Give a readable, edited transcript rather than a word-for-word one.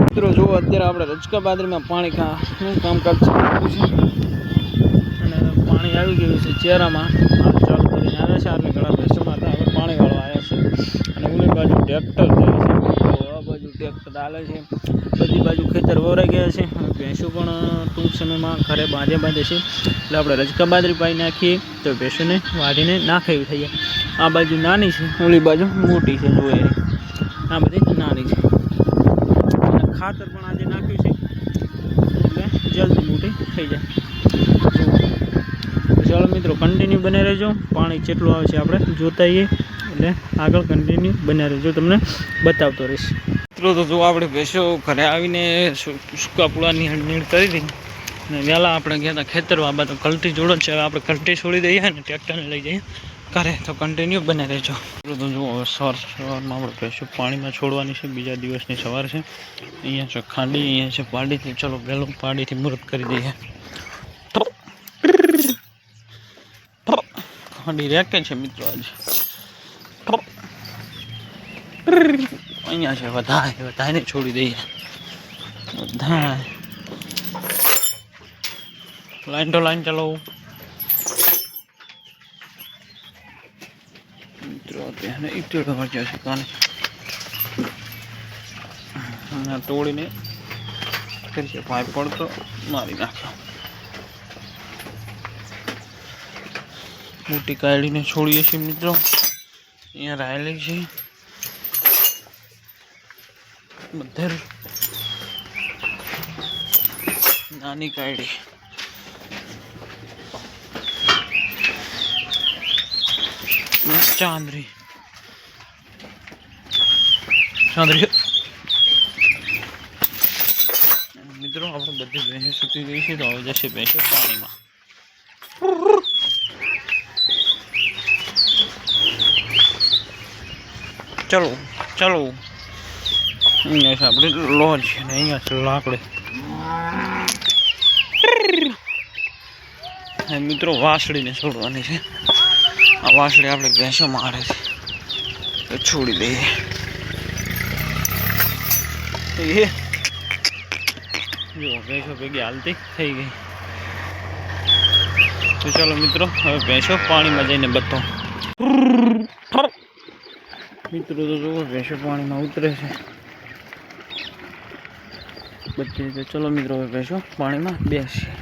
મિત્રો જો અત્યારે આપણે રજકા બાદરીમાં પાણી નું કામકાજ ચાલુ છે અને પાણી આવી ગયું છે ચહેરામાં હાલ ચાલુ કરીને આવે છે. આપણે ઘણા ભેંસોમાં હતા, હવે પાણી વાળવા આવ્યા છે અને ઓલી બાજુ ટ્રેક્ટર જાય છે, આ બાજુ ટ્રેક્ટર ચાલે છે, બધી બાજુ ખેતર વવરાઈ ગયા છે. ભેંસો પણ ટૂંક સમયમાં ઘરે બાંધે છે, એટલે આપણે રજકા બાદરી પાઈ નાખીએ તો ભેંસોને વાઢીને નાખે એવી થઈ જાય. આ બાજુ નાની છે, ઓલી બાજુ મોટી છે, જોઈએ આ બધી નાની છે. ખાતર પણ આજે નાખ્યું છે એટલે જલ્દી મોટી થઈ જાય. ચાલો મિત્રો કન્ટિન્યુ બને રહેજો. પાણી કેટલું આવે છે આપણે જોતા આવીએ, એટલે આગળ કન્ટિન્યુ બને રહેજો, તમને બતાવતો રહીશ. મિત્રો તો જો આપણે ભેંસો ઘરે આવીને સૂકા પૂળાની નીણ કરી હતી અને વહેલા આપણે ગયા હતા ખેતરમાં, આ તો કલટી જોડો છે. હવે આપણે કલટી છોડી દઈએ અને ટ્રેક્ટરને લઈ જઈએ કરે, તો કન્ટિન્યુ બને રહેજો. તો જો સવારમાં આપણે ભેંસો પાણીમાં છોડવાની છે, બીજા દિવસની સવાર છે. અહીંયા છે ખાંડી, અહીંયા છે પાડીથી. ચલો વહેલું પાડીથી મુહૂર્ત કરી દઈએ. ખાંડી રેકે છે મિત્રો આજે. અહીંયા છે વધારે છોડી દઈએ. બધા લાઈન તો લાઈન ચાલો મિત્રો. તેને ઇટોડો મરજો છે કાને તોડીને કરી છે પાઇપ પડતો મારી નાખ્યો. મોટી કાઢીને છોડીએ છીએ મિત્રો. અહીંયા રાયલી છે બધે, નાની કાઢી ચાંદરી મિત્રો. આપણે બધી ભેંસો સૂકી ગઈ છે, તો હવે જશે ભેંસો પાણીમાં. ચલો ચલો. અહીંયા છે આપણે લોજ અને અહીંયા છે લાકડી. મિત્રો વાસળીને છોડવાની છે. આ વાસળી આપણે ભેંસો મારે છે તો છોડી દઈએ. જો ભેંસો ભેગી હાલતી થઈ ગઈ. તો ચાલો મિત્રો હવે ભેંસો પાણીમાં જઈને બતાવો. મિત્રો તો જુઓ ભેંસો પાણીમાં ઉતરે છે બધી. તો ચલો મિત્રો હવે ભેંસો પાણીમાં બેસીએ.